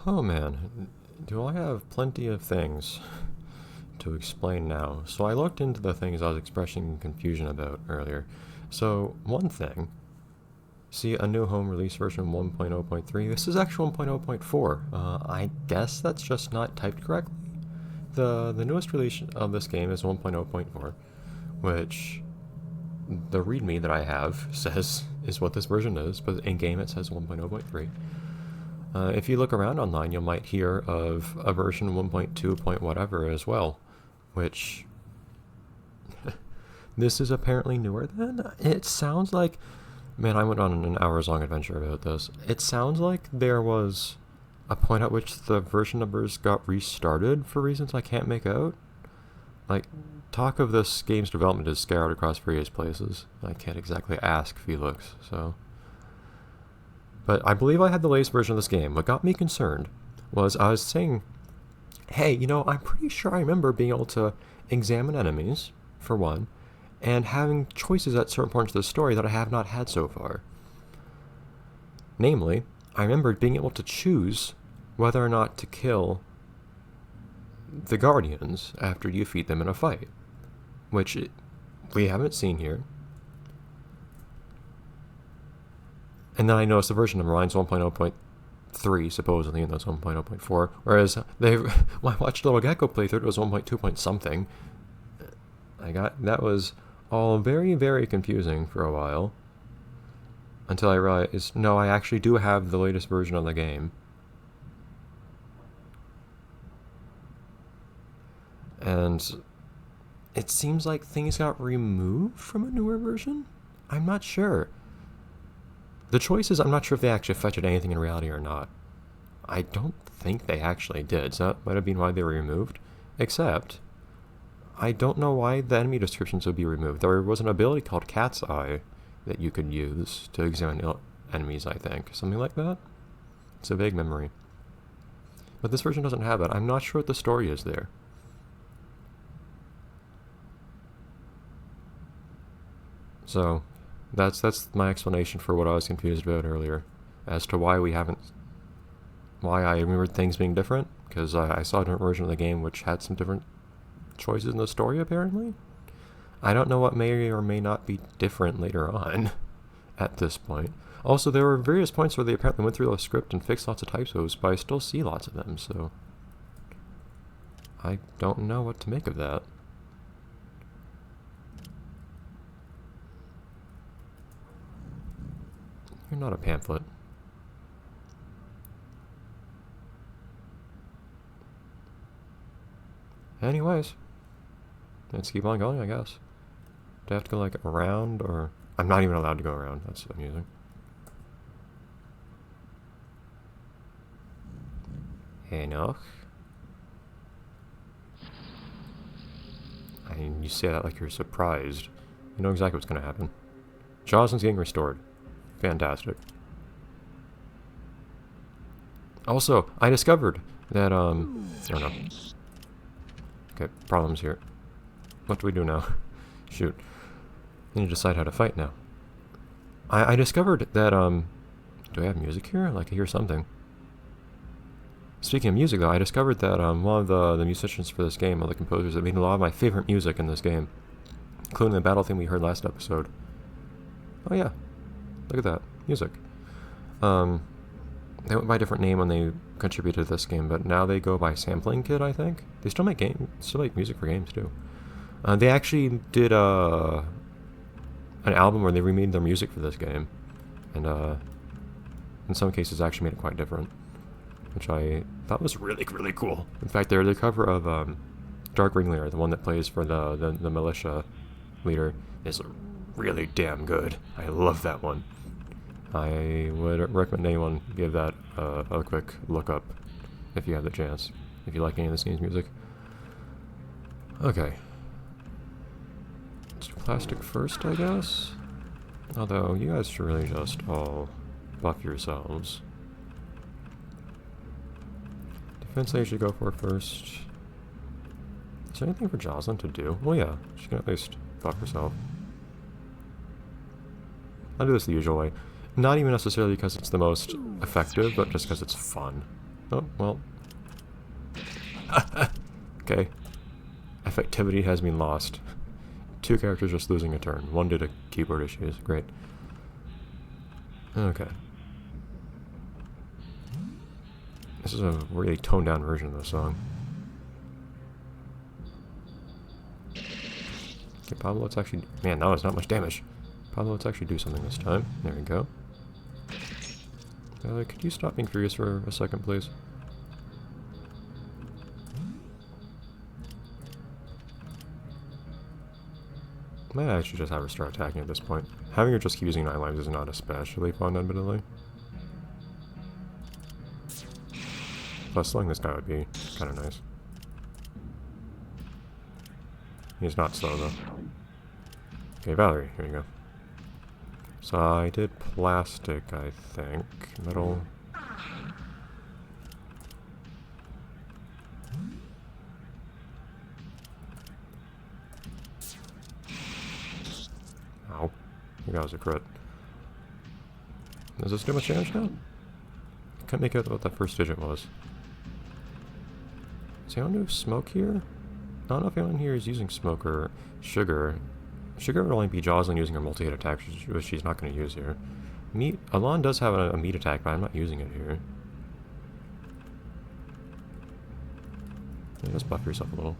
Oh man, do I have plenty of things to explain now. So I looked into the things I was expressing confusion about earlier. So, one thing, see a new home release version 1.0.3. This is actually 1.0.4. I guess that's just not typed correctly. The newest release of this game is 1.0.4, which the README that I have says is what this version is, but in game it says 1.0.3. If you look around online, you might hear of a version 1.2 point whatever as well, which this is apparently newer than. It sounds like, man, I went on an hours long adventure about this. It sounds like there was a point at which the version numbers got restarted for reasons I can't make out. Like, talk of this game's development is scattered across various places. I can't exactly ask Felix, so. But I believe I had the latest version of this game. What got me concerned was I was saying, hey, I'm pretty sure I remember being able to examine enemies, for one, and having choices at certain points of the story that I have not had so far. Namely, I remembered being able to choose whether or not to kill the Guardians after you defeat them in a fight, which we haven't seen here. And then I noticed the version number line's 1.0.3, supposedly, and that's 1.0.4. Whereas when I watched Little Gecko playthrough, it was 1.2 point something. That was all very, very confusing for a while. Until I realized, no, I actually do have the latest version of the game. And it seems like things got removed from a newer version? I'm not sure. The choices, I'm not sure if they actually affected anything in reality or not. I don't think they actually did, so that might have been why they were removed. Except, I don't know why the enemy descriptions would be removed. There was an ability called Cat's Eye that you could use to examine enemies, I think. Something like that? It's a vague memory. But this version doesn't have it. I'm not sure what the story is there. So, that's my explanation for what I was confused about earlier, as to why I remembered things being different, because I saw a different version of the game which had some different choices in the story, apparently. I don't know what may or may not be different later on at this point. Also, there were various points where they apparently went through the script and fixed lots of typos, but I still see lots of them, so I don't know what to make of that. You're not a pamphlet. Anyways, let's keep on going, I guess. Do I have to go, like, around, or... I'm not even allowed to go around. That's amusing. Enoch. I mean, you say that like you're surprised. You know exactly what's going to happen. Jocelyn's getting restored. Fantastic. Also, I discovered that, I don't know. Okay, problems here. What do we do now? Shoot. I need to decide how to fight now. I discovered that, do I have music here? Like, I hear something. Speaking of music, though, I discovered that, one of the musicians for this game, one of the composers, that made a lot of my favorite music in this game, including the battle theme we heard last episode. Oh, yeah. Look at that. Music. They went by a different name when they contributed to this game, but now they go by Sampling Kid, I think. They still make music for games, too. They actually did, an album where they remade their music for this game. And, in some cases actually made it quite different, which I thought was really, really cool. In fact, the cover of, Dark Ringleader, the one that plays for the militia leader, is really damn good. I love that one. I would recommend anyone give that a quick look up if you have the chance, if you like any of this game's music. Okay. Let's do plastic first, I guess. Although, you guys should really just all buff yourselves. Defense I usually go for first. Is there anything for Jocelyn to do? Well, yeah, she can at least buff herself. I'll do this the usual way. Not even necessarily because it's the most effective, but just because it's fun. Oh, well. Okay. Effectivity has been lost. 2 characters just losing a turn. 1 due to keyboard issues. Great. Okay. This is a really toned down version of the song. Okay, Pablo, let's actually... Man, that was not much damage. Pablo, let's actually do something this time. There we go. Could you stop being furious for a second, please? Might actually just have her start attacking at this point. Having her just keep using 9 lives is not especially fun, admittedly. Plus, slowing this guy would be kind of nice. He's not slow, though. Okay, Valerie, here you go. So I did plastic, I think. Metal. Ow. I think that was a crit. Does this do much damage now? I couldn't make out what that first digit was. Does anyone do smoke here? I don't know if anyone here is using smoke or sugar. Sugar would only be Jocelyn using her multi-hit attack, which she's not going to use here. Meat. Alon does have a meat attack, but I'm not using it here. Yeah, just buff yourself a little.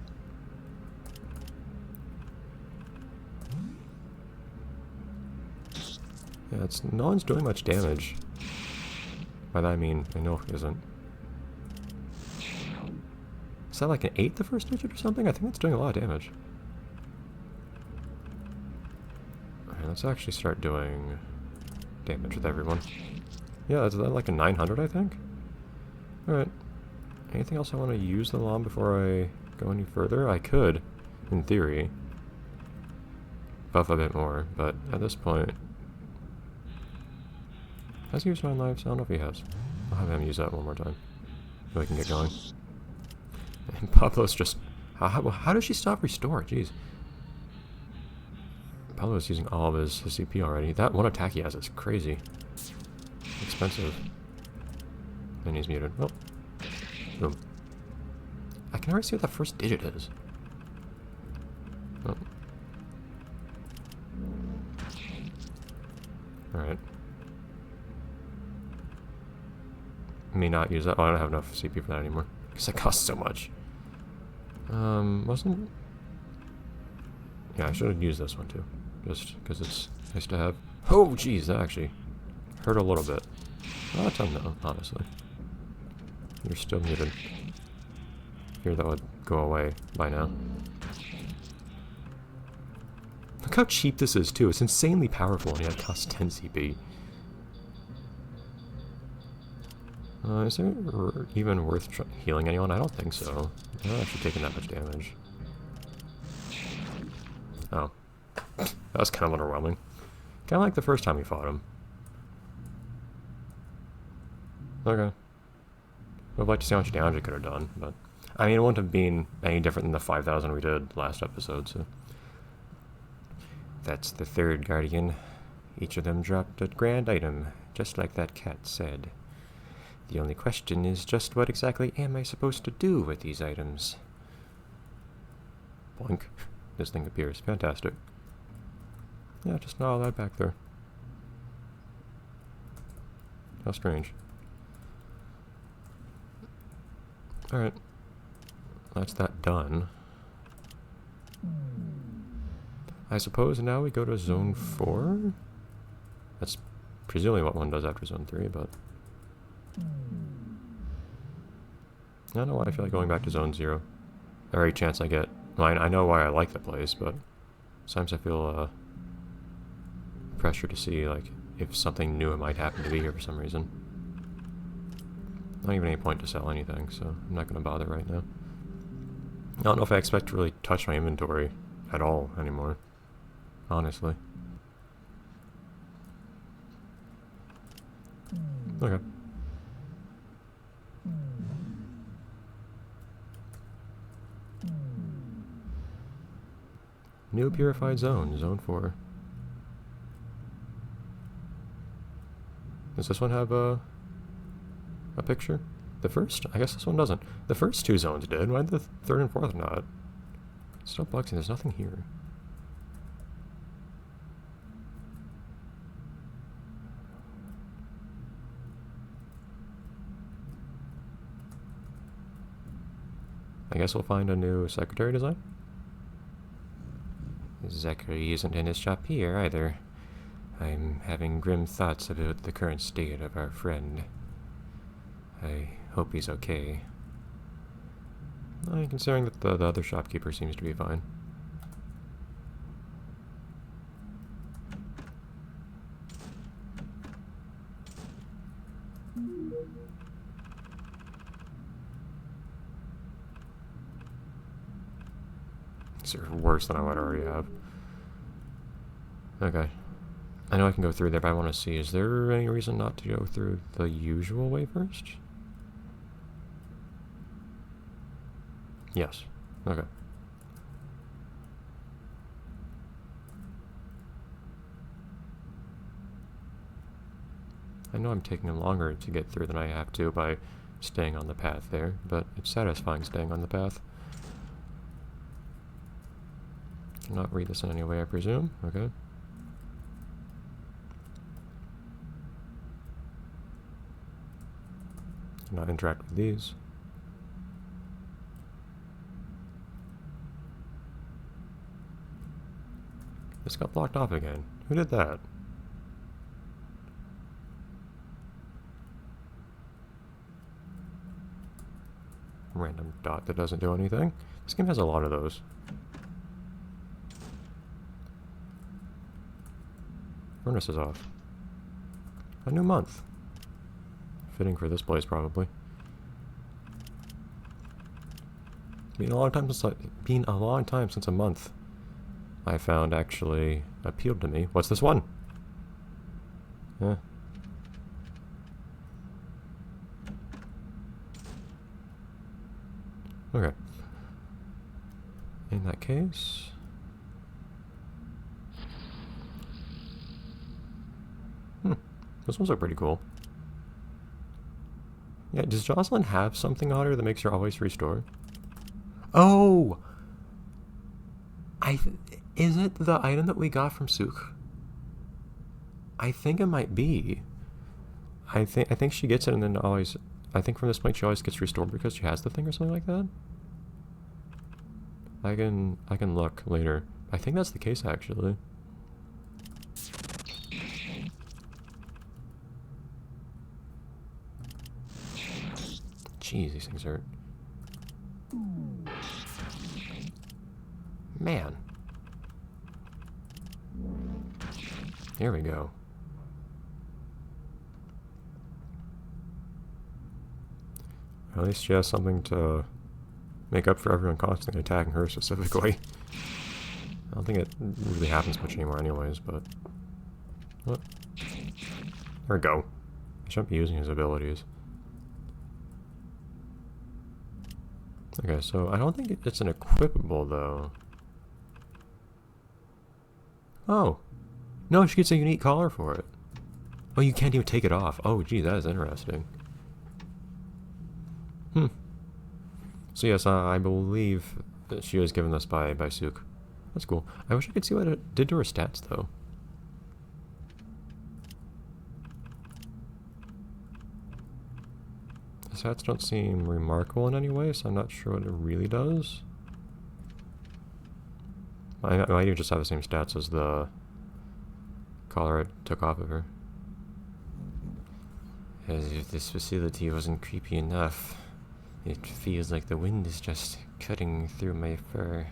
Yeah, no one's doing much damage. By that I mean, I know it isn't. Is that like an 8 the first digit or something? I think that's doing a lot of damage. Alright, let's actually start doing damage with everyone. Yeah, is that like a 900, I think? Alright. Anything else I want to use the Alon before I go any further? I could, in theory, buff a bit more, but at this point... Has he used 9 lives? I don't know if he has. I'll have him use that one more time. So we can get going. And Pablo's just... How does she stop restore? Jeez. Pablo's using all of his CP already. That one attack he has is crazy. Expensive. And he's muted. Oh. Boom. I can already see what that first digit is. Oh. Alright. May not use that. Oh, I don't have enough CP for that anymore. Because that costs so much. Wasn't... Yeah, I should have used this one too. Just because it's nice to have. Oh, jeez, that actually hurt a little bit. Not a ton though, honestly. You're still muted. Here, that would go away by now. Look how cheap this is too. It's insanely powerful and yet it costs 10 CP. Is it even worth healing anyone? I don't think so. They're not actually taking that much damage. Oh. That was kind of underwhelming. Kind of like the first time we fought him. Okay. I'd like to see how much damage it could have done, but... I mean, it wouldn't have been any different than the 5,000 we did last episode, so... That's the third Guardian. Each of them dropped a grand item, just like that cat said. The only question is just what exactly am I supposed to do with these items? Boink. This thing appears. Fantastic. Yeah, just not all that back there. How strange. Alright. That's that done. I suppose now we go to Zone 4? That's presumably what one does after Zone 3, but... I don't know why I feel like going back to Zone 0. Every chance I get. Well, I know why I like the place, but sometimes I feel pressure to see like if something new might happen to be here for some reason. Not even any point to sell anything, so I'm not going to bother right now. I don't know if I expect to really touch my inventory at all anymore, honestly. Okay. New purified zone, Zone 4. Does this one have a picture? The first? I guess this one doesn't. The first two zones did. Why did the third and fourth not? Still bugs and there's nothing here. I guess we'll find a new secretary design. Zachary isn't in his shop here either. I'm having grim thoughts about the current state of our friend. I hope he's okay. Considering that the other shopkeeper seems to be fine. These are worse than I would already have. Okay. I know I can go through there, but I want to see, is there any reason not to go through the usual way first? Yes. Okay. I know I'm taking longer to get through than I have to by staying on the path there, but it's satisfying staying on the path. Not read this in any way, I presume. Okay. Not interact with these. This got blocked off again. Who did that? Random dot that doesn't do anything. This game has a lot of those. Furnace is off. A new month. Fitting for this place, probably. Been a long time since a month I found actually appealed to me. What's this one? Okay. In that case... Those ones are pretty cool. Yeah, does Jocelyn have something on her that makes her always restore? Oh! Is it the item that we got from Sook? I think it might be. I think she gets it and then always... I think from this point she always gets restored because she has the thing or something like that? I can look later. I think that's the case, actually. Jeez, these things hurt. Man. Here we go. At least she has something to make up for everyone constantly attacking her specifically. I don't think it really happens much anymore anyways, but... What? There we go. I shouldn't be using his abilities. Okay, so I don't think it's an equipable, though. Oh. No, she gets a unique collar for it. Oh, you can't even take it off. Oh, gee, that is interesting. So yes, I believe that she was given this by Sook. That's cool. I wish I could see what it did to her stats, though. The stats don't seem remarkable in any way, so I'm not sure what it really does. I might even just have the same stats as the collar I took off of her. As if this facility wasn't creepy enough. It feels like the wind is just cutting through my fur.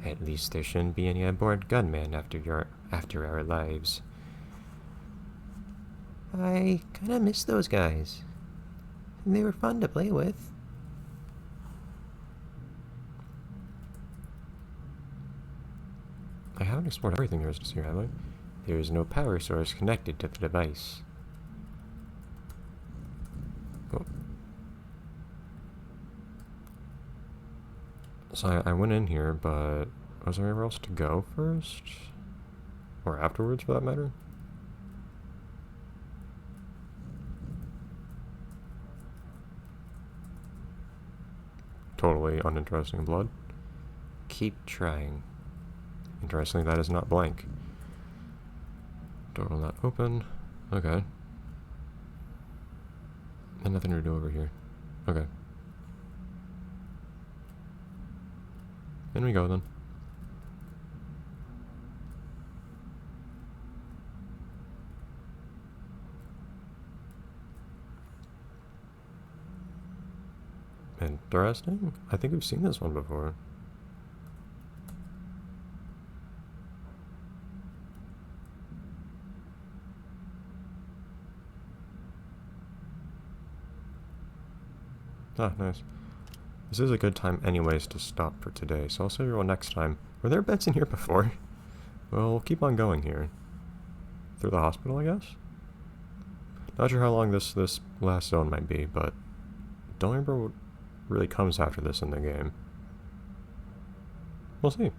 At least there shouldn't be any aboard gunmen after our lives. I kinda miss those guys. They were fun to play with. I haven't explored everything there is to see, have I? There is no power source connected to the device. Oh. So I went in here, but was there anywhere else to go first? Or afterwards, for that matter? totally uninteresting blood. Keep trying. Interestingly, that is not blank. Door will not open. Okay. And nothing to do over here. Okay. In we go then. Interesting. I think we've seen this one before. Ah, nice. This is a good time anyways to stop for today, so I'll see everyone next time. Were there beds in here before? Well, we'll keep on going here. Through the hospital, I guess? Not sure how long this last zone might be, but don't remember what really comes after this in the game. We'll see.